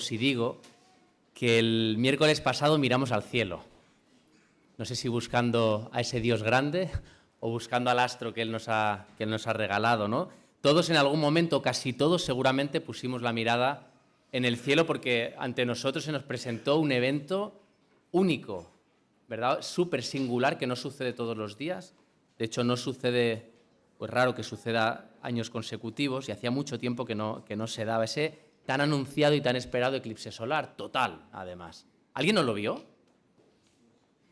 si digo que el miércoles pasado miramos al cielo. No sé si buscando a ese Dios grande o buscando al astro que Él nos ha regalado, ¿no? Todos en algún momento, casi todos seguramente, pusimos la mirada en el cielo porque ante nosotros se nos presentó un evento único, ¿verdad? Súper singular, que no sucede todos los días. De hecho, no sucede, pues raro que suceda años consecutivos, y hacía mucho tiempo que no se daba ese tan anunciado y tan esperado eclipse solar, total, además. ¿Alguien no lo vio?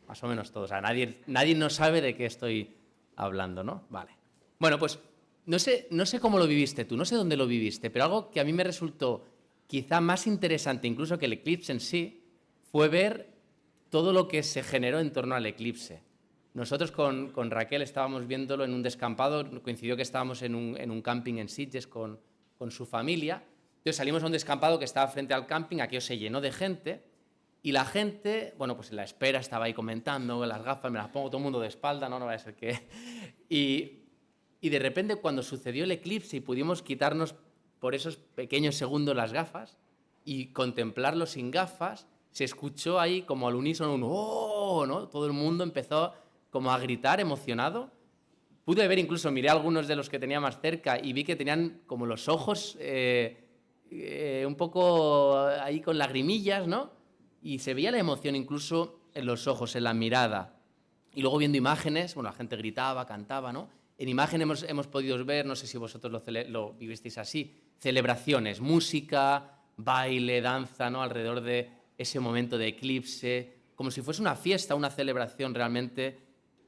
Más o menos todos. O sea, nadie no sabe de qué estoy hablando, ¿no? Vale. Bueno, pues no sé cómo lo viviste tú, no sé dónde lo viviste, pero algo que a mí me resultó quizá más interesante incluso que el eclipse en sí fue ver todo lo que se generó en torno al eclipse. Nosotros con Raquel estábamos viéndolo en un descampado, coincidió que estábamos en un camping en Sitges con su familia. Entonces salimos a un descampado que estaba frente al camping, aquello se llenó de gente, y la gente, bueno, pues en la espera estaba ahí comentando, las gafas me las pongo todo el mundo de espalda, no vaya a ser que... Y de repente cuando sucedió el eclipse y pudimos quitarnos por esos pequeños segundos las gafas y contemplarlo sin gafas, se escuchó ahí como al unísono un ¡oh!, ¿no? Todo el mundo empezó como a gritar emocionado. Pude ver, incluso miré a algunos de los que tenía más cerca y vi que tenían como los ojos un poco ahí con lagrimillas, ¿no? Y se veía la emoción incluso en los ojos, en la mirada. Y luego viendo imágenes, bueno, la gente gritaba, cantaba, ¿no? En imágenes hemos podido ver, no sé si vosotros lo vivisteis así, celebraciones, música, baile, danza, ¿no? Alrededor de ese momento de eclipse, como si fuese una fiesta, una celebración realmente,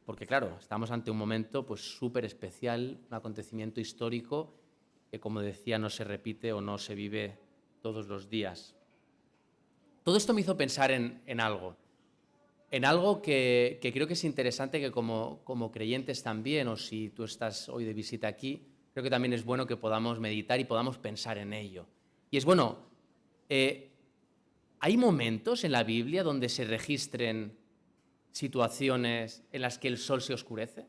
porque claro, estamos ante un momento pues súper especial, un acontecimiento histórico que, como decía, no se repite o no se vive todos los días. Todo esto me hizo pensar en algo que creo que es interesante que como creyentes también, o si tú estás hoy de visita aquí, creo que también es bueno que podamos meditar y podamos pensar en ello. Y es bueno, ¿hay momentos en la Biblia donde se registren situaciones en las que el sol se oscurece?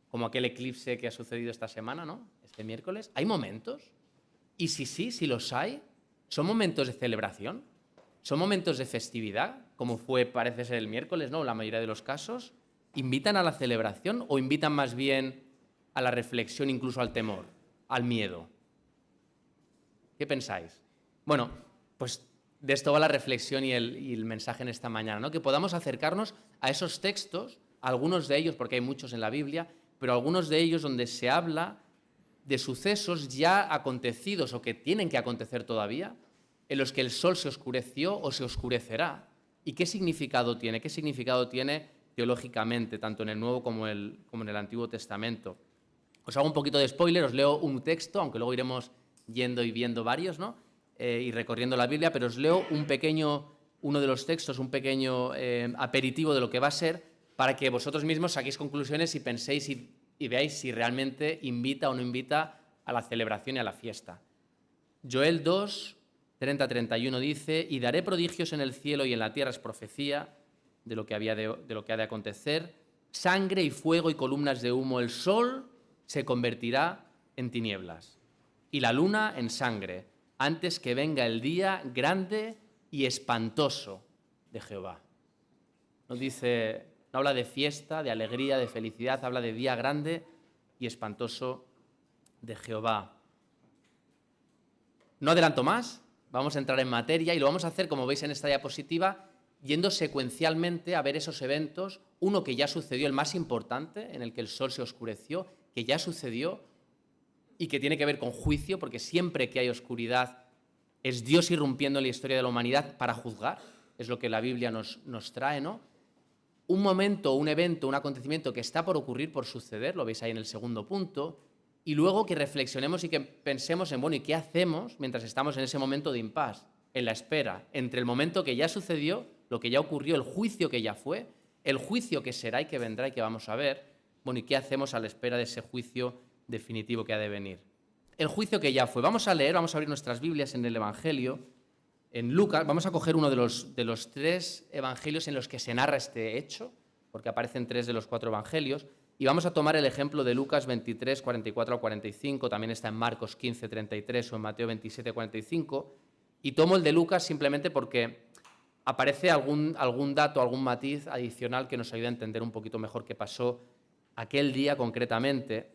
Como aquel eclipse que ha sucedido esta semana, ¿no? Este miércoles. ¿Hay momentos? Y si los hay, ¿son momentos de celebración? ¿Son momentos de festividad, como parece ser el miércoles, ¿no? La mayoría de los casos. ¿Invitan a la celebración o invitan más bien a la reflexión, incluso al temor, al miedo? ¿Qué pensáis? Bueno, pues de esto va la reflexión y el mensaje en esta mañana, ¿no? Que podamos acercarnos a esos textos, algunos de ellos, porque hay muchos en la Biblia, pero algunos de ellos donde se habla de sucesos ya acontecidos o que tienen que acontecer todavía, en los que el sol se oscureció o se oscurecerá. ¿Y qué significado tiene? ¿Qué significado tiene teológicamente, tanto en el Nuevo como en el Antiguo Testamento? Os hago un poquito de spoiler, os leo un texto, aunque luego iremos yendo y viendo varios, ¿no? Y recorriendo la Biblia, pero os leo uno de los textos, un pequeño aperitivo de lo que va a ser, para que vosotros mismos saquéis conclusiones y penséis y veáis si realmente invita o no invita a la celebración y a la fiesta. Joel 2, 30-31 dice: y daré prodigios en el cielo y en la tierra, es profecía de lo que ha de acontecer, sangre y fuego y columnas de humo, el sol se convertirá en tinieblas y la luna en sangre, antes que venga el día grande y espantoso de Jehová. No habla de fiesta, de alegría, de felicidad, habla de día grande y espantoso de Jehová. No adelanto más, vamos a entrar en materia y lo vamos a hacer, como veis en esta diapositiva, yendo secuencialmente a ver esos eventos, uno que ya sucedió, el más importante, en el que el sol se oscureció, que ya sucedió y que tiene que ver con juicio, porque siempre que hay oscuridad es Dios irrumpiendo en la historia de la humanidad para juzgar, es lo que la Biblia nos trae, ¿no? Un momento, un evento, un acontecimiento que está por ocurrir, por suceder, lo veis ahí en el segundo punto, y luego que reflexionemos y que pensemos en, bueno, ¿y qué hacemos mientras estamos en ese momento de impasse, en la espera, entre el momento que ya sucedió, lo que ya ocurrió, el juicio que ya fue, el juicio que será y que vendrá y que vamos a ver, bueno, ¿y qué hacemos a la espera de ese juicio definitivo que ha de venir? El juicio que ya fue. Vamos a abrir nuestras Biblias en el Evangelio, en Lucas. Vamos a coger uno de los 3 evangelios en los que se narra este hecho, porque aparecen 3 de los 4 evangelios, y vamos a tomar el ejemplo de Lucas 23, 44 a 45, también está en Marcos 15, 33 o en Mateo 27, 45, Y tomo el de Lucas simplemente porque aparece algún dato, algún matiz adicional que nos ayuda a entender un poquito mejor qué pasó aquel día concretamente,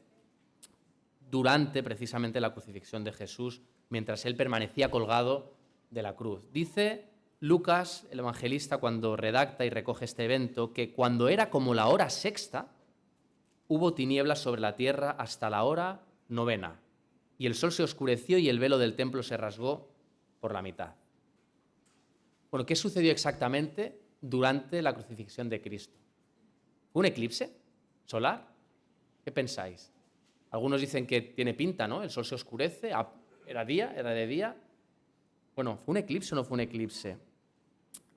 durante precisamente la crucifixión de Jesús, mientras él permanecía colgado de la cruz. Dice Lucas, el evangelista, cuando redacta y recoge este evento, que cuando era como la hora sexta, hubo tinieblas sobre la tierra hasta la hora novena, y el sol se oscureció y el velo del templo se rasgó por la mitad. Bueno, ¿qué sucedió exactamente durante la crucifixión de Cristo? ¿Fue un eclipse solar? ¿Qué pensáis? Algunos dicen que tiene pinta, ¿no? El sol se oscurece, era de día. Bueno, ¿fue un eclipse o no fue un eclipse?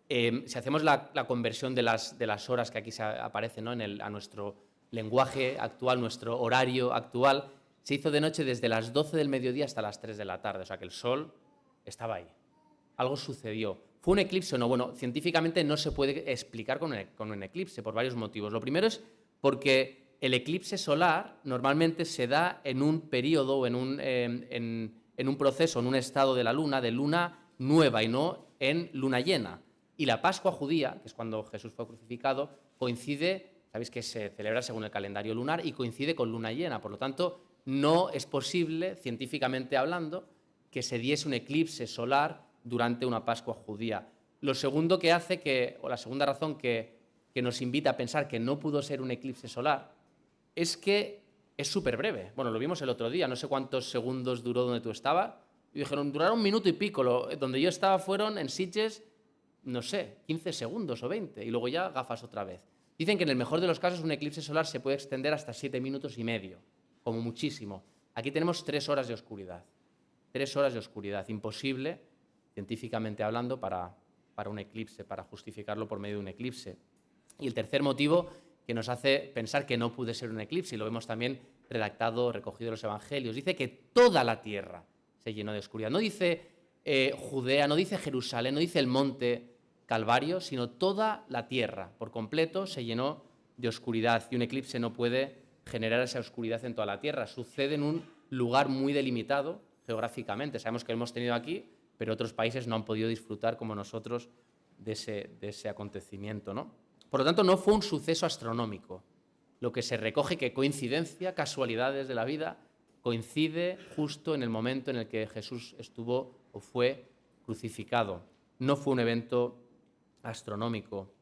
Si hacemos la conversión de las horas que aquí se aparecen, ¿no? A nuestro lenguaje actual, nuestro horario actual, se hizo de noche desde las 12 del mediodía hasta las 3 de la tarde, o sea que el sol estaba ahí. Algo sucedió. ¿Fue un eclipse o no? Bueno, científicamente no se puede explicar con un eclipse por varios motivos. Lo primero es porque el eclipse solar normalmente se da en un periodo o en un proceso, en un estado de la luna, de luna nueva y no en luna llena. Y la Pascua judía, que es cuando Jesús fue crucificado, coincide, sabéis que se celebra según el calendario lunar y coincide con luna llena. Por lo tanto, no es posible, científicamente hablando, que se diese un eclipse solar durante una Pascua judía. Lo segundo que hace o la segunda razón que nos invita a pensar que no pudo ser un eclipse solar, es que es súper breve. Bueno, lo vimos el otro día, no sé cuántos segundos duró donde tú estabas, y dijeron, duraron 1 minuto y pico. Donde yo estaba fueron en Sitges, no sé, 15 segundos o 20, y luego ya gafas otra vez. Dicen que en el mejor de los casos un eclipse solar se puede extender hasta 7 minutos y medio, como muchísimo. Aquí tenemos 3 horas de oscuridad. 3 horas de oscuridad, imposible, científicamente hablando, para un eclipse, para justificarlo por medio de un eclipse. Y el tercer motivo que nos hace pensar que no puede ser un eclipse, y lo vemos también redactado, recogido en los evangelios, dice que toda la tierra se llenó de oscuridad. No dice Judea, no dice Jerusalén, no dice el monte Calvario, sino toda la tierra por completo se llenó de oscuridad, y un eclipse no puede generar esa oscuridad en toda la tierra. Sucede en un lugar muy delimitado geográficamente. Sabemos que lo hemos tenido aquí, pero otros países no han podido disfrutar como nosotros de ese acontecimiento, ¿no? Por lo tanto, no fue un suceso astronómico. Lo que se recoge, que coincidencia, casualidades de la vida, coincide justo en el momento en el que Jesús estuvo o fue crucificado. No fue un evento astronómico.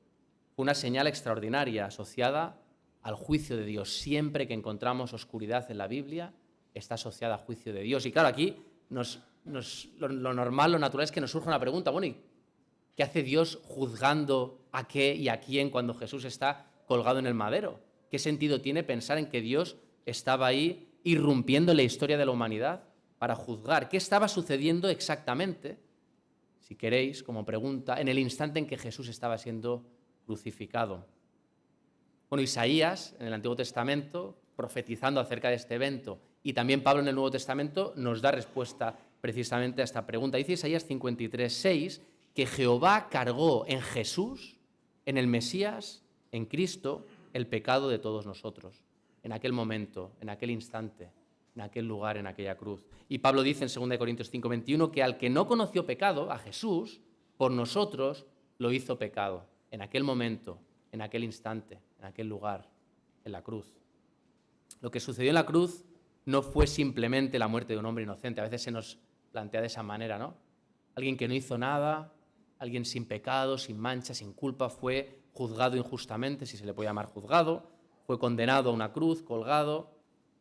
Fue una señal extraordinaria asociada al juicio de Dios. Siempre que encontramos oscuridad en la Biblia, está asociada al juicio de Dios. Y claro, aquí lo normal, lo natural es que nos surja una pregunta. Bueno, ¿y qué hace Dios juzgando a qué y a quién cuando Jesús está colgado en el madero? ¿Qué sentido tiene pensar en que Dios estaba ahí irrumpiendo en la historia de la humanidad para juzgar? ¿Qué estaba sucediendo exactamente, si queréis, como pregunta, en el instante en que Jesús estaba siendo crucificado? Bueno, Isaías, en el Antiguo Testamento, profetizando acerca de este evento, y también Pablo en el Nuevo Testamento, nos da respuesta precisamente a esta pregunta. Dice Isaías 53:6, que Jehová cargó en Jesús, en el Mesías, en Cristo, el pecado de todos nosotros, en aquel momento, en aquel instante, en aquel lugar, en aquella cruz. Y Pablo dice en 2 Corintios 5:21 que al que no conoció pecado, a Jesús, por nosotros lo hizo pecado, en aquel momento, en aquel instante, en aquel lugar, en la cruz. Lo que sucedió en la cruz no fue simplemente la muerte de un hombre inocente. A veces se nos plantea de esa manera, ¿no? Alguien que no hizo nada, alguien sin pecado, sin mancha, sin culpa, fue juzgado injustamente, si se le puede llamar juzgado, fue condenado a una cruz, colgado.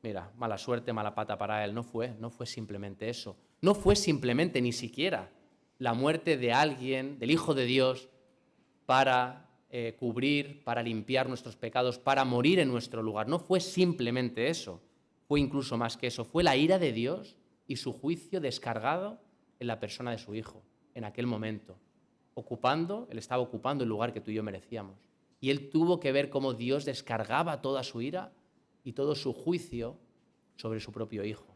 Mira, mala suerte, mala pata para él. No fue simplemente eso. No fue simplemente ni siquiera la muerte de alguien, del Hijo de Dios, para cubrir, para limpiar nuestros pecados, para morir en nuestro lugar. No fue simplemente eso. Fue incluso más que eso. Fue la ira de Dios y su juicio descargado en la persona de su Hijo, en aquel momento. Él estaba ocupando el lugar que tú y yo merecíamos. Y él tuvo que ver cómo Dios descargaba toda su ira y todo su juicio sobre su propio Hijo.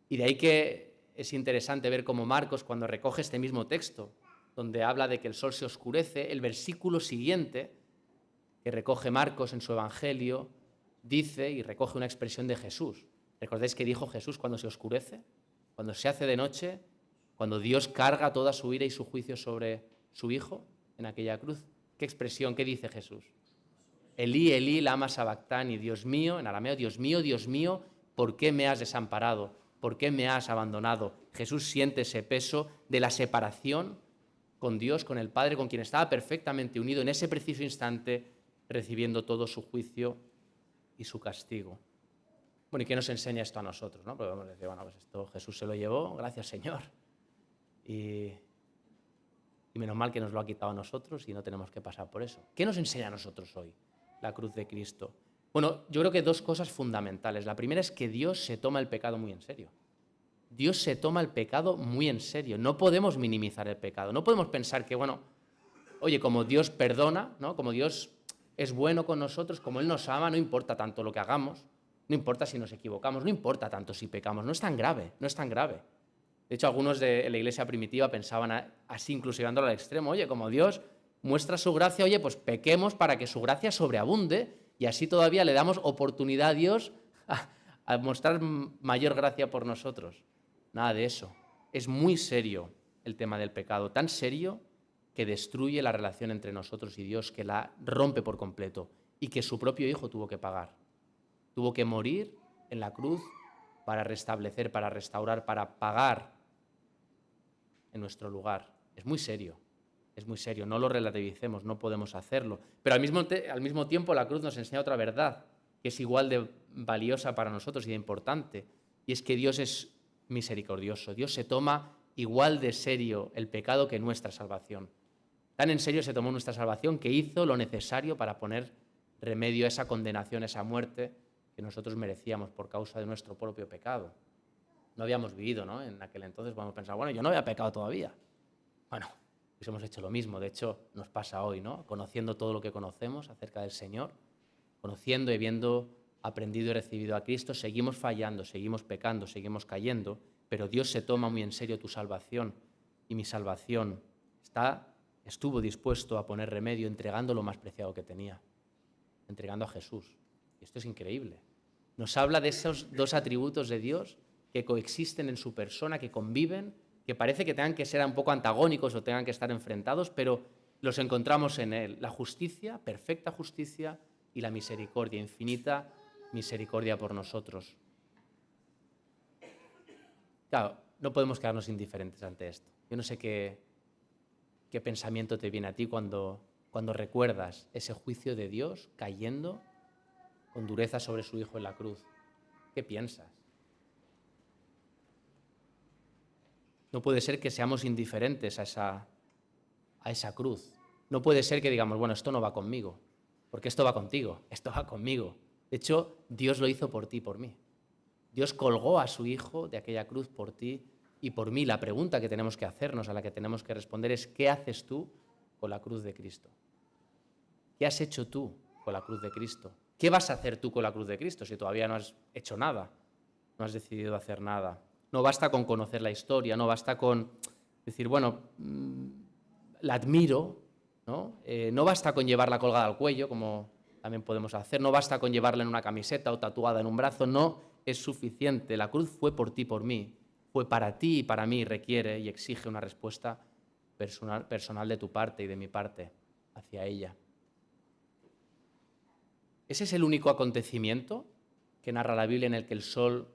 Y de ahí que es interesante ver cómo Marcos, cuando recoge este mismo texto, donde habla de que el sol se oscurece, el versículo siguiente que recoge Marcos en su Evangelio dice y recoge una expresión de Jesús. ¿Recordáis que dijo Jesús cuando se oscurece? Cuando se hace de noche, Cuando Dios carga toda su ira y su juicio sobre su Hijo en aquella cruz. ¿Qué expresión? ¿Qué dice Jesús? Elí, Elí, lama sabactani, Dios mío, en arameo, Dios mío, ¿por qué me has desamparado? ¿Por qué me has abandonado? Jesús siente ese peso de la separación con Dios, con el Padre, con quien estaba perfectamente unido en ese preciso instante, recibiendo todo su juicio y su castigo. Bueno, ¿y qué nos enseña esto a nosotros, no? Porque vamos a decir, bueno, pues esto Jesús se lo llevó, gracias Señor. Y menos mal que nos lo ha quitado a nosotros y no tenemos que pasar por eso. ¿Qué nos enseña a nosotros hoy la cruz de Cristo? Bueno, yo creo que dos cosas fundamentales. La primera es que Dios se toma el pecado muy en serio. Dios se toma el pecado muy en serio. No podemos minimizar el pecado. No podemos pensar que, bueno, oye, como Dios perdona, ¿no? Como Dios es bueno con nosotros, como Él nos ama, no importa tanto lo que hagamos, no importa si nos equivocamos, no importa tanto si pecamos, no es tan grave, no es tan grave. De hecho, algunos de la iglesia primitiva pensaban así, incluso llevándolo al extremo, oye, como Dios muestra su gracia, oye, pues pequemos para que su gracia sobreabunde y así todavía le damos oportunidad a Dios a mostrar mayor gracia por nosotros. Nada de eso. Es muy serio el tema del pecado, tan serio que destruye la relación entre nosotros y Dios, que la rompe por completo y que su propio Hijo tuvo que pagar. Tuvo que morir en la cruz para restablecer, para restaurar, para pagar en nuestro lugar. Es muy serio, no lo relativicemos, no podemos hacerlo. Pero al mismo tiempo la cruz nos enseña otra verdad, que es igual de valiosa para nosotros y de importante, y es que Dios es misericordioso. Dios se toma igual de serio el pecado que nuestra salvación. Tan en serio se tomó nuestra salvación que hizo lo necesario para poner remedio a esa condenación, a esa muerte que nosotros merecíamos por causa de nuestro propio pecado. No habíamos vivido, ¿no? En aquel entonces vamos a pensar, bueno, yo no había pecado todavía. Bueno, pues hemos hecho lo mismo. De hecho, nos pasa hoy, ¿no? Conociendo todo lo que conocemos acerca del Señor, conociendo y habiendo aprendido y recibido a Cristo, seguimos fallando, seguimos pecando, seguimos cayendo, pero Dios se toma muy en serio tu salvación y mi salvación. Estuvo dispuesto a poner remedio entregando lo más preciado que tenía, entregando a Jesús. Y esto es increíble. Nos habla de esos dos atributos de Dios que coexisten en su persona, que conviven, que parece que tengan que ser un poco antagónicos o tengan que estar enfrentados, pero los encontramos en Él. La justicia, perfecta justicia, y la misericordia, infinita misericordia por nosotros. Claro, no podemos quedarnos indiferentes ante esto. Yo no sé qué pensamiento te viene a ti cuando recuerdas ese juicio de Dios cayendo con dureza sobre su Hijo en la cruz. ¿Qué piensas? No puede ser que seamos indiferentes a esa cruz. No puede ser que digamos, bueno, esto no va conmigo, porque esto va contigo, esto va conmigo. De hecho, Dios lo hizo por ti y por mí. Dios colgó a su Hijo de aquella cruz por ti y por mí. La pregunta que tenemos que hacernos, a la que tenemos que responder es, ¿qué haces tú con la cruz de Cristo? ¿Qué has hecho tú con la cruz de Cristo? ¿Qué vas a hacer tú con la cruz de Cristo si todavía no has hecho nada? No has decidido hacer nada. No basta con conocer la historia, no basta con decir, bueno, la admiro, ¿no? No basta con llevarla colgada al cuello, como también podemos hacer, no basta con llevarla en una camiseta o tatuada en un brazo, no es suficiente. La cruz fue por ti, por mí, fue para ti y para mí, requiere y exige una respuesta personal de tu parte y de mi parte hacia ella. ¿Ese es el único acontecimiento que narra la Biblia en el que el sol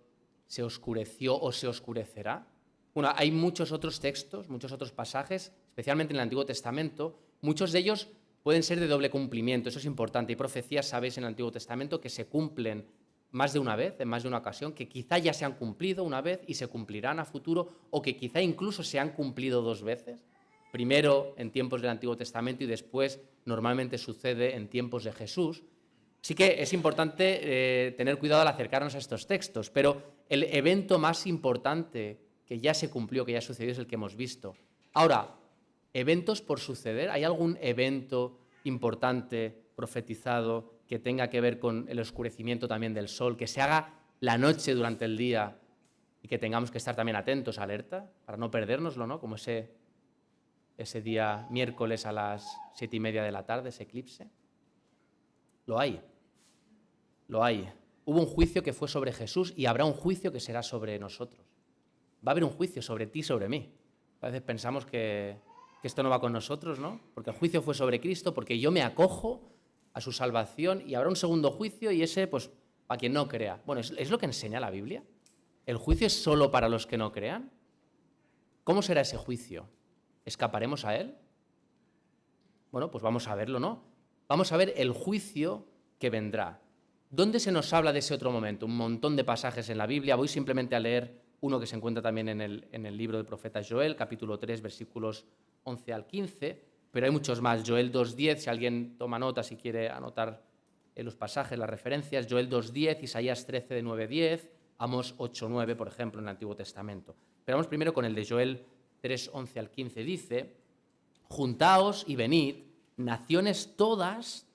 se oscureció o se oscurecerá? Bueno, hay muchos otros textos, muchos otros pasajes, especialmente en el Antiguo Testamento. Muchos de ellos pueden ser de doble cumplimiento, eso es importante. Hay profecías, sabéis, en el Antiguo Testamento que se cumplen más de una vez, en más de una ocasión, que quizá ya se han cumplido una vez y se cumplirán a futuro, o que quizá incluso se han cumplido dos veces. Primero en tiempos del Antiguo Testamento y después normalmente sucede en tiempos de Jesús. Sí que es importante tener cuidado al acercarnos a estos textos, pero el evento más importante que ya se cumplió, que ya sucedió, es el que hemos visto. Ahora, ¿eventos por suceder? ¿Hay algún evento importante, profetizado, que tenga que ver con el oscurecimiento también del sol, que se haga la noche durante el día y que tengamos que estar también atentos, alerta, para no perdérnoslo, ¿no? Como ese día miércoles a las 7:30 de la tarde, ese eclipse? Lo hay. Hubo un juicio que fue sobre Jesús y habrá un juicio que será sobre nosotros. Va a haber un juicio sobre ti y sobre mí. A veces pensamos que esto no va con nosotros, ¿no? Porque el juicio fue sobre Cristo, porque yo me acojo a su salvación y habrá un segundo juicio y ese, pues, para quien no crea. Bueno, ¿es lo que enseña la Biblia? ¿El juicio es solo para los que no crean? ¿Cómo será ese juicio? ¿Escaparemos a él? Bueno, pues vamos a verlo, ¿no? Vamos a ver el juicio que vendrá. ¿Dónde se nos habla de ese otro momento? Un montón de pasajes en la Biblia. Voy simplemente a leer uno que se encuentra también en el libro del profeta Joel, capítulo 3, versículos 11 al 15, pero hay muchos más. Joel 2.10, si alguien toma nota, si quiere anotar los pasajes, las referencias. Joel 2.10, Isaías 13, de 9-10, Amos 8.9, por ejemplo, en el Antiguo Testamento. Pero vamos primero con el de Joel 3, 11 al 15. Dice: juntaos y venid, naciones todas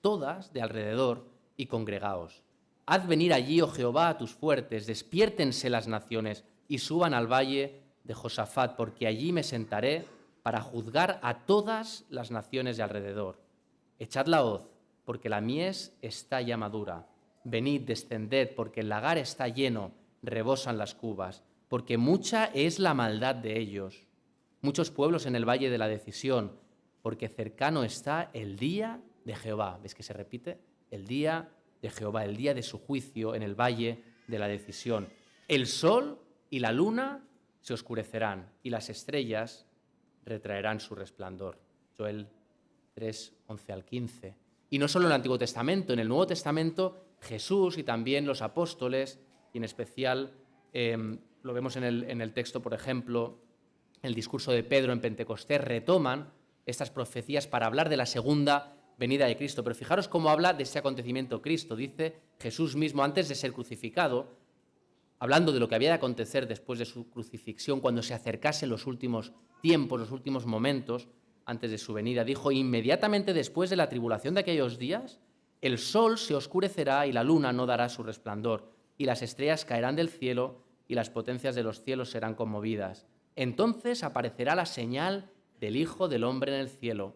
de alrededor, y congregaos. Haz venir allí, oh Jehová, a tus fuertes, despiértense las naciones y suban al valle de Josafat, porque allí me sentaré para juzgar a todas las naciones de alrededor. Echad la hoz, porque la mies está ya madura. Venid, descended, porque el lagar está lleno, rebosan las cubas, porque mucha es la maldad de ellos. Muchos pueblos en el valle de la decisión, porque cercano está el día de Jehová. ¿Ves que se repite? El día de Jehová, el día de su juicio en el valle de la decisión. El sol y la luna se oscurecerán y las estrellas retraerán su resplandor. Joel 3, 11 al 15. Y no solo en el Antiguo Testamento, en el Nuevo Testamento Jesús y también los apóstoles, y en especial lo vemos en el texto, por ejemplo, el discurso de Pedro en Pentecostés, retoman estas profecías para hablar de la segunda venida de Cristo. Pero fijaros cómo habla de ese acontecimiento Cristo. Dice Jesús mismo, antes de ser crucificado, hablando de lo que había de acontecer después de su crucifixión, cuando se acercasen los últimos tiempos, los últimos momentos antes de su venida, dijo: inmediatamente después de la tribulación de aquellos días, el sol se oscurecerá y la luna no dará su resplandor, y las estrellas caerán del cielo y las potencias de los cielos serán conmovidas. Entonces aparecerá la señal del Hijo del Hombre en el cielo,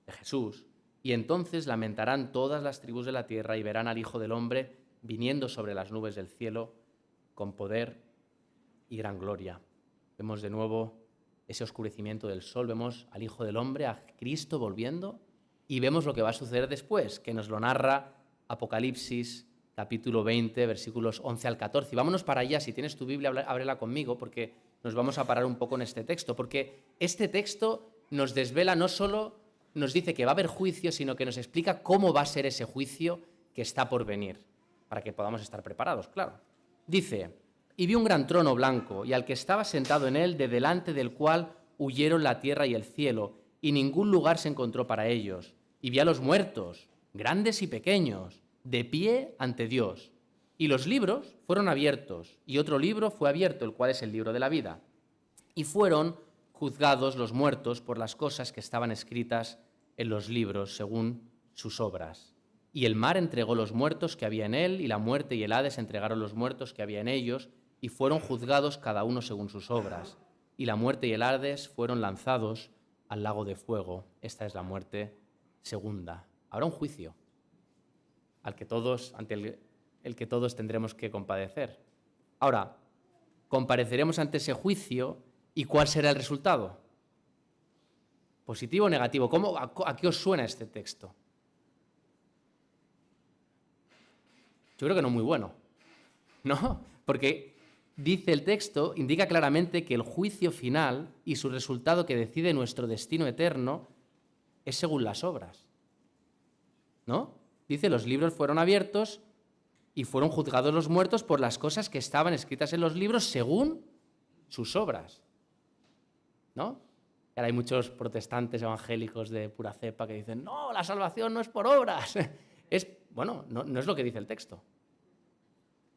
de Jesús, y entonces lamentarán todas las tribus de la tierra y verán al Hijo del Hombre viniendo sobre las nubes del cielo con poder y gran gloria. Vemos de nuevo ese oscurecimiento del sol, vemos al Hijo del Hombre, a Cristo volviendo, y vemos lo que va a suceder después, que nos lo narra Apocalipsis, capítulo 20, versículos 11 al 14. Y vámonos para allá, si tienes tu Biblia, ábrela conmigo, porque nos vamos a parar un poco en este texto, porque este texto nos desvela, no solo nos dice que va a haber juicio, sino que nos explica cómo va a ser ese juicio que está por venir, para que podamos estar preparados, claro. Dice: y vi un gran trono blanco, y al que estaba sentado en él, de delante del cual huyeron la tierra y el cielo, y ningún lugar se encontró para ellos. Y vi a los muertos, grandes y pequeños, de pie ante Dios. Y los libros fueron abiertos, y otro libro fue abierto, el cual es el libro de la vida. Y fueron juzgados los muertos por las cosas que estaban escritas en los libros, según sus obras. Y el mar entregó los muertos que había en él, y la muerte y el Hades entregaron los muertos que había en ellos, y fueron juzgados cada uno según sus obras. Y la muerte y el Hades fueron lanzados al lago de fuego. Esta es la muerte segunda. Habrá un juicio ante el que todos tendremos que compadecer. Ahora, compareceremos ante ese juicio, ¿y cuál será el resultado? ¿Positivo o negativo? ¿A qué os suena este texto? Yo creo que no muy bueno, ¿no? Porque dice el texto, indica claramente que el juicio final y su resultado que decide nuestro destino eterno es según las obras, ¿no? Dice: los libros fueron abiertos y fueron juzgados los muertos por las cosas que estaban escritas en los libros según sus obras, ¿no? Y ahora hay muchos protestantes evangélicos de pura cepa que dicen: no, la salvación no es por obras. Bueno, no es lo que dice el texto.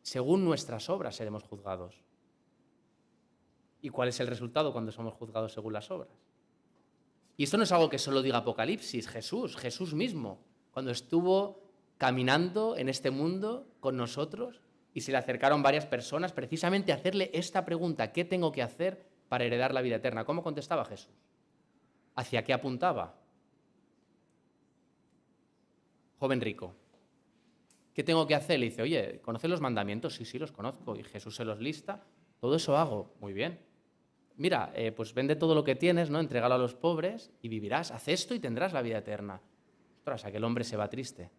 Según nuestras obras seremos juzgados. ¿Y cuál es el resultado cuando somos juzgados según las obras? Y esto no es algo que solo diga Apocalipsis, Jesús mismo, cuando estuvo caminando en este mundo con nosotros y se le acercaron varias personas precisamente a hacerle esta pregunta: ¿qué tengo que hacer para heredar la vida eterna? ¿Cómo contestaba Jesús? ¿Hacia qué apuntaba? Joven rico, ¿qué tengo que hacer? Le dice: oye, ¿conoces los mandamientos? Sí, los conozco. Y Jesús se los lista. Todo eso hago. Muy bien. mira, pues vende todo lo que tienes, ¿no? Entrégalo a los pobres y vivirás. Haz esto y tendrás la vida eterna. Ostras, aquel hombre se va triste.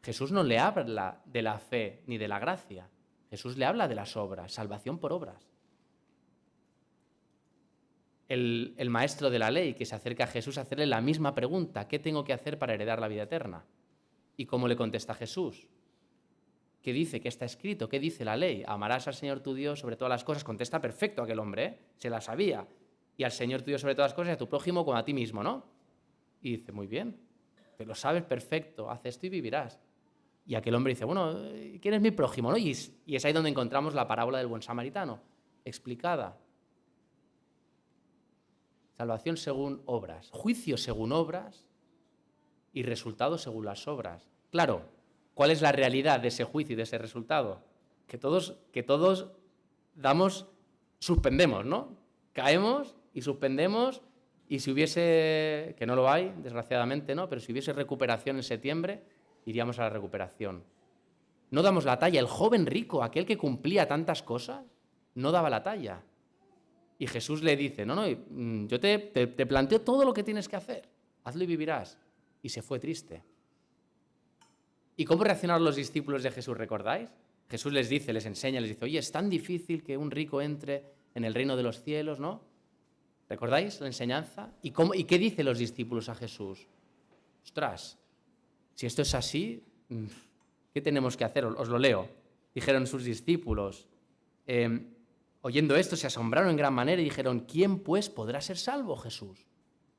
Jesús no le habla de la fe ni de la gracia. Jesús le habla de las obras, salvación por obras. El maestro de la ley que se acerca a Jesús a hacerle la misma pregunta: ¿qué tengo que hacer para heredar la vida eterna? ¿Y cómo le contesta Jesús? ¿Qué dice? ¿Qué está escrito? ¿Qué dice la ley? Amarás al Señor tu Dios sobre todas las cosas. Contesta perfecto aquel hombre, ¿eh? Se la sabía. Y al Señor tu Dios sobre todas las cosas y a tu prójimo como a ti mismo, ¿no? Y dice, muy bien, te lo sabes perfecto, haz esto y vivirás. Y aquel hombre dice, bueno, ¿quién es mi prójimo? ¿No? Y es ahí donde encontramos la parábola del buen samaritano, explicada. Salvación según obras, juicio según obras y resultado según las obras. Claro, ¿cuál es la realidad de ese juicio y de ese resultado? Que todos suspendemos, ¿no? Caemos y suspendemos, y si hubiese, que no lo hay, desgraciadamente, ¿no? Pero si hubiese recuperación en septiembre, iríamos a la recuperación. No damos la talla. El joven rico, aquel que cumplía tantas cosas, no daba la talla. Y Jesús le dice, no, yo te planteo todo lo que tienes que hacer, hazlo y vivirás. Y se fue triste. ¿Y cómo reaccionaron los discípulos de Jesús, recordáis? Jesús les dice, les enseña, les dice, oye, es tan difícil que un rico entre en el reino de los cielos, ¿no? ¿Recordáis la enseñanza? ¿Y qué dicen los discípulos a Jesús? Ostras, si esto es así, ¿qué tenemos que hacer? Os lo leo. Dijeron sus discípulos, oyendo esto, se asombraron en gran manera y dijeron, ¿quién pues podrá ser salvo, Jesús?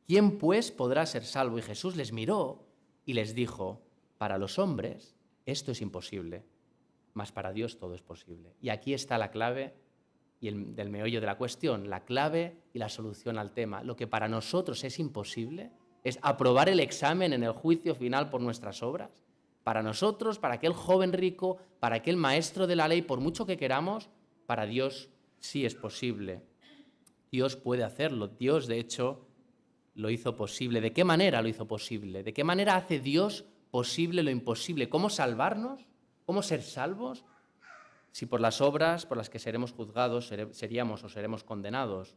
¿Quién pues podrá ser salvo? Y Jesús les miró y les dijo, para los hombres esto es imposible, mas para Dios todo es posible. Y aquí está la clave y del meollo de la cuestión, la clave y la solución al tema. Lo que para nosotros es imposible es aprobar el examen en el juicio final por nuestras obras. Para nosotros, para aquel joven rico, para aquel maestro de la ley, por mucho que queramos, para Dios sí es posible. Dios puede hacerlo. Dios, de hecho, lo hizo posible. ¿De qué manera lo hizo posible? ¿De qué manera hace Dios posible lo imposible? ¿Cómo salvarnos? ¿Cómo ser salvos? Si por las obras por las que seremos juzgados seríamos o seremos condenados.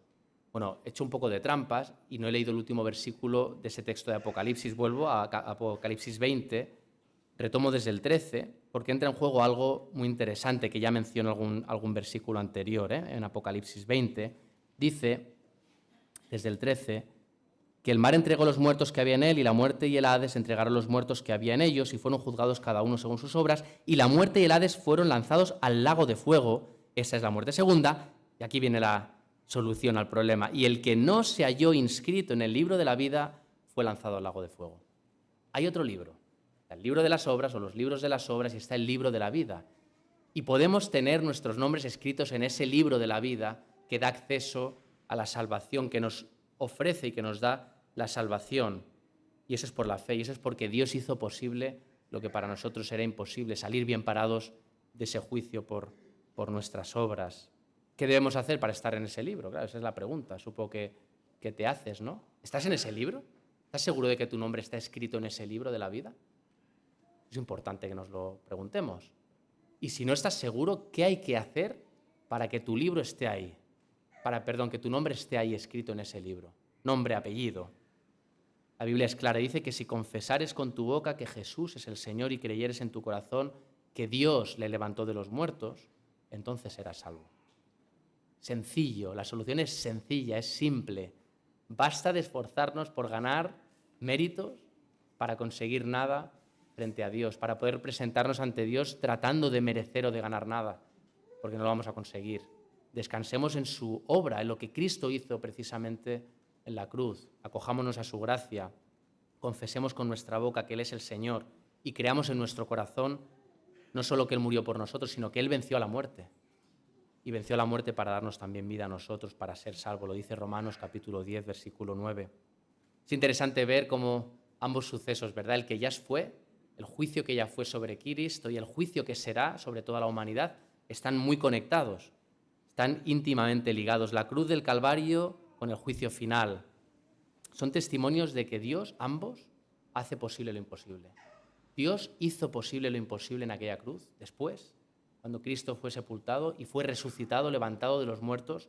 Bueno, he hecho un poco de trampas y no he leído el último versículo de ese texto de Apocalipsis. Vuelvo a Apocalipsis 20, retomo desde el 13, porque entra en juego algo muy interesante que ya menciono algún versículo anterior, en Apocalipsis 20. Dice, desde el 13, que el mar entregó los muertos que había en él, y la muerte y el Hades entregaron los muertos que había en ellos, y fueron juzgados cada uno según sus obras, y la muerte y el Hades fueron lanzados al lago de fuego. Esa es la muerte segunda, y aquí viene la solución al problema. Y el que no se halló inscrito en el libro de la vida fue lanzado al lago de fuego. Hay otro libro, el libro de las obras o los libros de las obras, y está el libro de la vida. Y podemos tener nuestros nombres escritos en ese libro de la vida que da acceso a la salvación, que nos ofrece y que nos da la salvación. Y eso es por la fe, y eso es porque Dios hizo posible lo que para nosotros era imposible, salir bien parados de ese juicio por nuestras obras. ¿Qué debemos hacer para estar en ese libro? Claro, esa es la pregunta, supongo que te haces, ¿no? ¿Estás en ese libro? ¿Estás seguro de que tu nombre está escrito en ese libro de la vida? Es importante que nos lo preguntemos. Y si no estás seguro, ¿qué hay que hacer para que tu libro esté ahí? Que tu nombre esté ahí escrito en ese libro. Nombre, apellido. La Biblia es clara, dice que si confesares con tu boca que Jesús es el Señor y creyeres en tu corazón que Dios le levantó de los muertos, entonces serás salvo. Sencillo, la solución es sencilla, es simple. Basta de esforzarnos por ganar méritos para conseguir nada frente a Dios, para poder presentarnos ante Dios tratando de merecer o de ganar nada, porque no lo vamos a conseguir. Descansemos en su obra, en lo que Cristo hizo precisamente en la cruz. Acojámonos a su gracia, confesemos con nuestra boca que Él es el Señor y creamos en nuestro corazón no solo que Él murió por nosotros, sino que Él venció a la muerte. Y venció a la muerte para darnos también vida a nosotros, para ser salvos. Lo dice Romanos capítulo 10, versículo 9. Es interesante ver cómo ambos sucesos, ¿verdad? El que ya fue, el juicio que ya fue sobre Cristo y el juicio que será sobre toda la humanidad, están muy conectados, están íntimamente ligados. La cruz del Calvario con el juicio final. Son testimonios de que Dios, ambos, hace posible lo imposible. Dios hizo posible lo imposible en aquella cruz, después, cuando Cristo fue sepultado y fue resucitado, levantado de los muertos.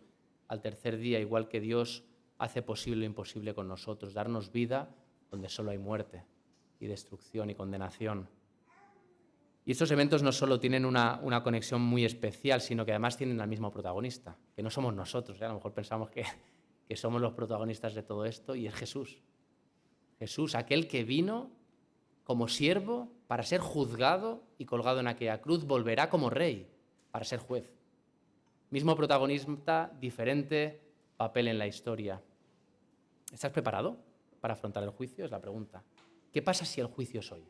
al tercer día, igual que Dios hace posible lo imposible con nosotros, darnos vida donde solo hay muerte y destrucción y condenación. Y estos eventos no solo tienen una conexión muy especial, sino que además tienen al mismo protagonista, que no somos nosotros, ¿eh? A lo mejor pensamos que somos los protagonistas de todo esto, y es Jesús. Jesús, aquel que vino como siervo para ser juzgado y colgado en aquella cruz, volverá como rey para ser juez. Mismo protagonista, diferente papel en la historia. ¿Estás preparado para afrontar el juicio? Es la pregunta. ¿Qué pasa si el juicio es hoy?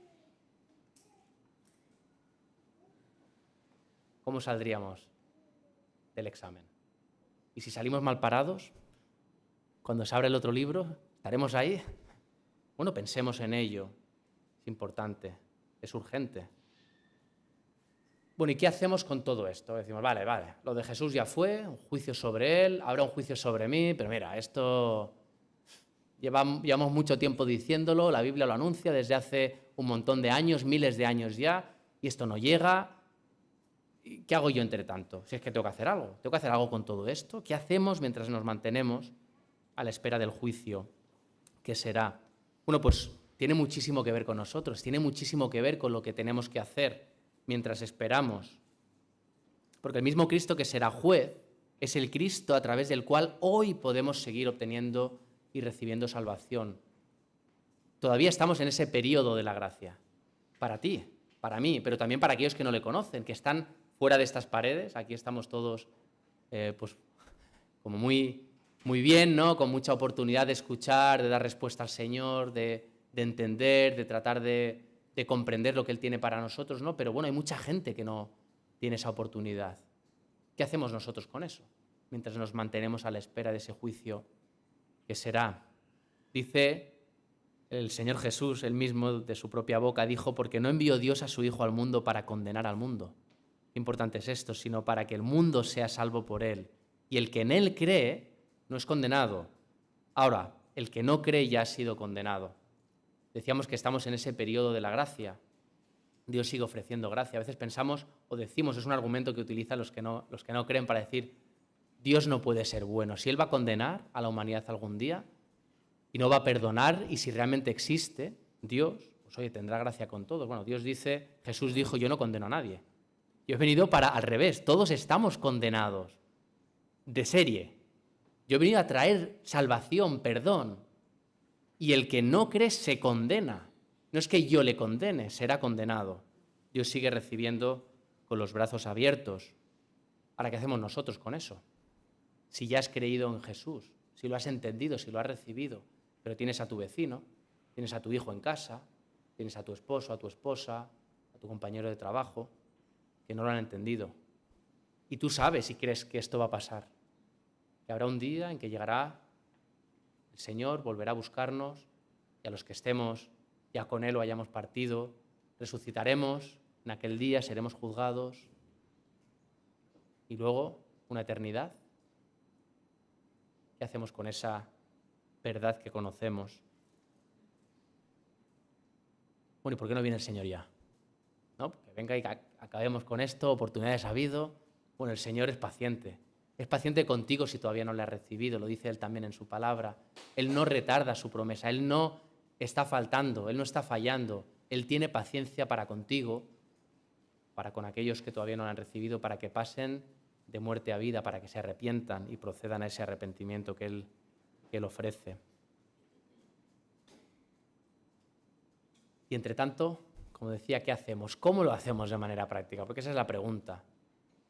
¿Cómo saldríamos del examen? ¿Y si salimos mal parados? Cuando se abre el otro libro, ¿estaremos ahí? Bueno, pensemos en ello. Es importante, es urgente. Bueno, ¿y qué hacemos con todo esto? Decimos, vale, lo de Jesús ya fue, un juicio sobre él, habrá un juicio sobre mí, pero mira, esto llevamos mucho tiempo diciéndolo, la Biblia lo anuncia desde hace un montón de años, miles de años ya, y esto no llega. ¿Qué hago yo entre tanto? Si es que tengo que hacer algo con todo esto. ¿Qué hacemos mientras nos mantenemos a la espera del juicio que será? Bueno, pues tiene muchísimo que ver con nosotros, tiene muchísimo que ver con lo que tenemos que hacer mientras esperamos. Porque el mismo Cristo que será juez es el Cristo a través del cual hoy podemos seguir obteniendo y recibiendo salvación. Todavía estamos en ese periodo de la gracia. Para ti, para mí, pero también para aquellos que no le conocen, que están fuera de estas paredes. Aquí estamos todos pues como muy bien, ¿no? Con mucha oportunidad de escuchar, de dar respuesta al Señor, de entender, de tratar de comprender lo que Él tiene para nosotros, ¿no? Pero bueno, hay mucha gente que no tiene esa oportunidad. ¿Qué hacemos nosotros con eso? Mientras nos mantenemos a la espera de ese juicio que será. Dice el Señor Jesús, él mismo de su propia boca, dijo, porque no envió Dios a su Hijo al mundo para condenar al mundo. Qué importante es esto, sino para que el mundo sea salvo por él. Y el que en él cree no es condenado. Ahora, el que no cree ya ha sido condenado. Decíamos que estamos en ese periodo de la gracia. Dios sigue ofreciendo gracia. A veces pensamos o decimos, es un argumento que utilizan los que no creen para decir, Dios no puede ser bueno. Si Él va a condenar a la humanidad algún día y no va a perdonar, y si realmente existe Dios, pues oye, tendrá gracia con todos. Bueno, Jesús dijo, yo no condeno a nadie. Yo he venido para al revés, todos estamos condenados de serie. Yo he venido a traer salvación, perdón. Y el que no cree se condena. No es que yo le condene, será condenado. Dios sigue recibiendo con los brazos abiertos. Ahora, ¿qué hacemos nosotros con eso? Si ya has creído en Jesús, si lo has entendido, si lo has recibido, pero tienes a tu vecino, tienes a tu hijo en casa, tienes a tu esposo, a tu esposa, a tu compañero de trabajo, que no lo han entendido. Y tú sabes y crees que esto va a pasar, que habrá un día en que llegará el Señor, volverá a buscarnos, y a los que estemos ya con Él o hayamos partido, resucitaremos, en aquel día seremos juzgados, y luego una eternidad. ¿Qué hacemos con esa verdad que conocemos? Bueno, ¿y por qué no viene el Señor ya? ¿No? Que venga y que acabemos con esto, oportunidades ha habido. Bueno, el Señor es paciente contigo si todavía no le has recibido, lo dice Él también en su palabra. Él no retarda su promesa, Él no está faltando, Él no está fallando. Él tiene paciencia para contigo, para con aquellos que todavía no lo han recibido, para que pasen de muerte a vida, para que se arrepientan y procedan a ese arrepentimiento que Él ofrece. Y entre tanto, como decía, ¿qué hacemos? ¿Cómo lo hacemos de manera práctica? Porque esa es la pregunta.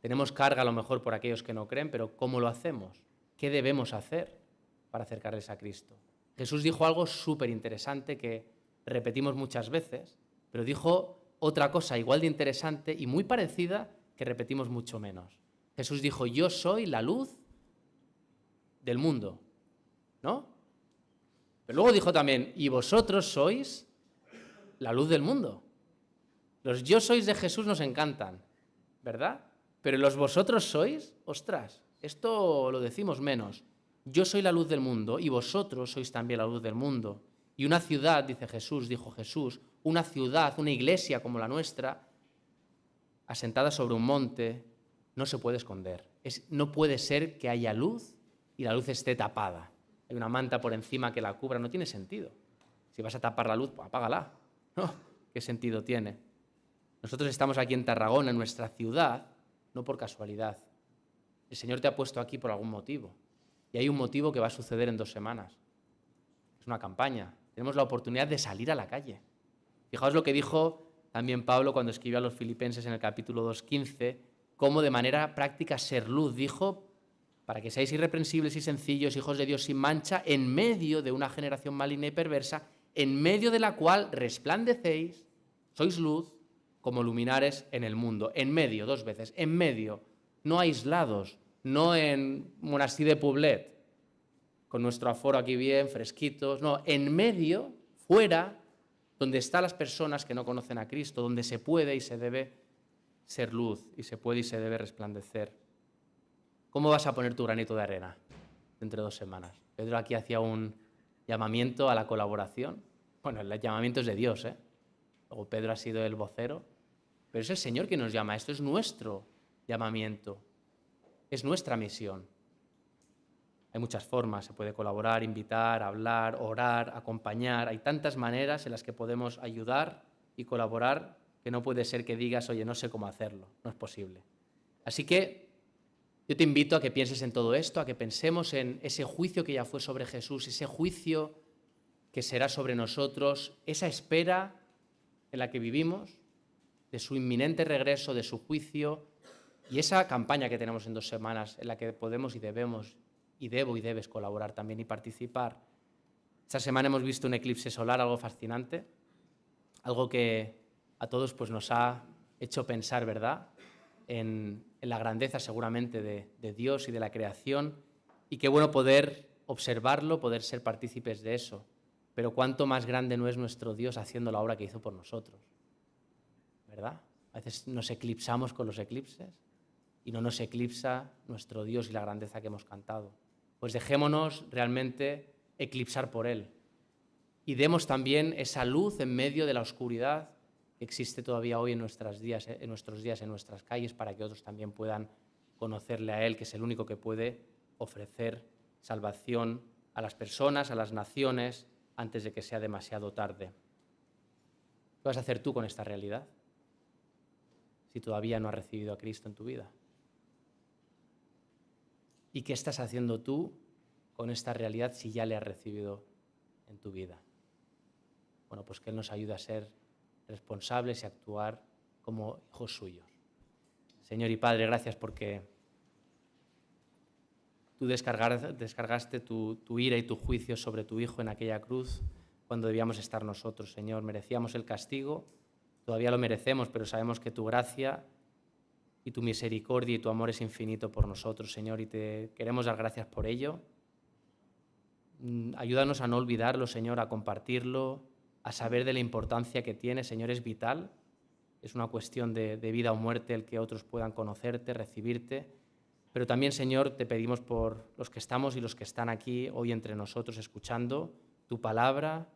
Tenemos carga a lo mejor por aquellos que no creen, pero ¿cómo lo hacemos? ¿Qué debemos hacer para acercarles a Cristo? Jesús dijo algo súper interesante que repetimos muchas veces, pero dijo otra cosa igual de interesante y muy parecida que repetimos mucho menos. Jesús dijo, yo soy la luz del mundo, ¿no? Pero luego dijo también, y vosotros sois la luz del mundo. Los yo sois de Jesús nos encantan, ¿verdad? Pero los vosotros sois, ostras, esto lo decimos menos. Yo soy la luz del mundo y vosotros sois también la luz del mundo. Y una ciudad, dijo Jesús, una ciudad, una iglesia como la nuestra, asentada sobre un monte, no se puede esconder. No puede ser que haya luz y la luz esté tapada. Hay una manta por encima que la cubra, no tiene sentido. Si vas a tapar la luz, pues apágala. ¿No? ¿Qué sentido tiene? Nosotros estamos aquí en Tarragona, en nuestra ciudad, no por casualidad. El Señor te ha puesto aquí por algún motivo. Y hay un motivo que va a suceder en 2 semanas. Es una campaña. Tenemos la oportunidad de salir a la calle. Fijaos lo que dijo también Pablo cuando escribió a los Filipenses en el capítulo 2:15, cómo de manera práctica ser luz. Dijo, para que seáis irreprensibles y sencillos, hijos de Dios sin mancha, en medio de una generación maligna y perversa, en medio de la cual resplandecéis, sois luz como luminares en el mundo. En medio, 2 veces, en medio, no aislados, no en Monasterio de Poblet, con nuestro aforo aquí bien, fresquitos, no, en medio, fuera, donde están las personas que no conocen a Cristo, donde se puede y se debe ser luz, y se puede y se debe resplandecer. ¿Cómo vas a poner tu granito de arena dentro de 2 semanas? Pedro aquí hacía un llamamiento a la colaboración. Bueno, el llamamiento es de Dios, ¿eh? Luego Pedro ha sido el vocero, pero es el Señor quien nos llama. Esto es nuestro llamamiento, es nuestra misión. Hay muchas formas, se puede colaborar, invitar, hablar, orar, acompañar. Hay tantas maneras en las que podemos ayudar y colaborar que no puede ser que digas, oye, no sé cómo hacerlo, no es posible. Así que yo te invito a que pienses en todo esto, a que pensemos en ese juicio que ya fue sobre Jesús, ese juicio que será sobre nosotros, esa espera en la que vivimos, de su inminente regreso, de su juicio, y esa campaña que tenemos en 2 semanas en la que podemos y debemos, y debo y debes colaborar también y participar. Esta semana hemos visto un eclipse solar, algo fascinante, algo que a todos pues, nos ha hecho pensar, ¿verdad?, en la grandeza seguramente de Dios y de la creación, y qué bueno poder observarlo, poder ser partícipes de eso. Pero cuánto más grande no es nuestro Dios haciendo la obra que hizo por nosotros, ¿verdad? A veces nos eclipsamos con los eclipses y no nos eclipsa nuestro Dios y la grandeza que hemos cantado. Pues dejémonos realmente eclipsar por Él y demos también esa luz en medio de la oscuridad que existe todavía hoy en nuestros días, en nuestras calles, para que otros también puedan conocerle a Él, que es el único que puede ofrecer salvación a las personas, a las naciones, antes de que sea demasiado tarde. ¿Qué vas a hacer tú con esta realidad si todavía no has recibido a Cristo en tu vida? ¿Y qué estás haciendo tú con esta realidad si ya le has recibido en tu vida? Bueno, pues que Él nos ayude a ser responsables y actuar como hijos suyos. Señor y Padre, gracias porque tú descargaste tu ira y tu juicio sobre tu Hijo en aquella cruz cuando debíamos estar nosotros, Señor. Merecíamos el castigo, todavía lo merecemos, pero sabemos que tu gracia y tu misericordia y tu amor es infinito por nosotros, Señor, y te queremos dar gracias por ello. Ayúdanos a no olvidarlo, Señor, a compartirlo, a saber de la importancia que tiene, Señor, es vital. Es una cuestión de vida o muerte el que otros puedan conocerte, recibirte. Pero también, Señor, te pedimos por los que estamos y los que están aquí hoy entre nosotros escuchando tu palabra,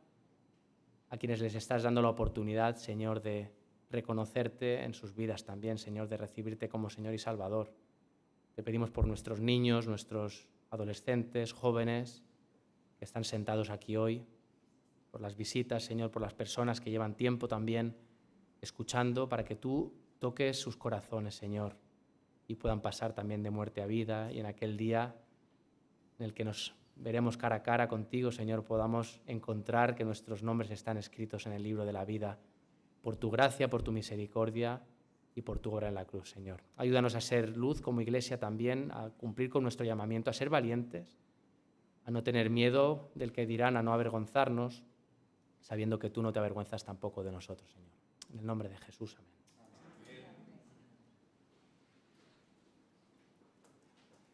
a quienes les estás dando la oportunidad, Señor, de reconocerte en sus vidas también, Señor, de recibirte como Señor y Salvador. Te pedimos por nuestros niños, nuestros adolescentes, jóvenes que están sentados aquí hoy, por las visitas, Señor, por las personas que llevan tiempo también escuchando, para que tú toques sus corazones, Señor, y puedan pasar también de muerte a vida, y en aquel día en el que nos veremos cara a cara contigo, Señor, podamos encontrar que nuestros nombres están escritos en el libro de la vida, por tu gracia, por tu misericordia y por tu obra en la cruz, Señor. Ayúdanos a ser luz como iglesia también, a cumplir con nuestro llamamiento, a ser valientes, a no tener miedo del que dirán, a no avergonzarnos, sabiendo que tú no te avergüenzas tampoco de nosotros, Señor. En el nombre de Jesús, amén.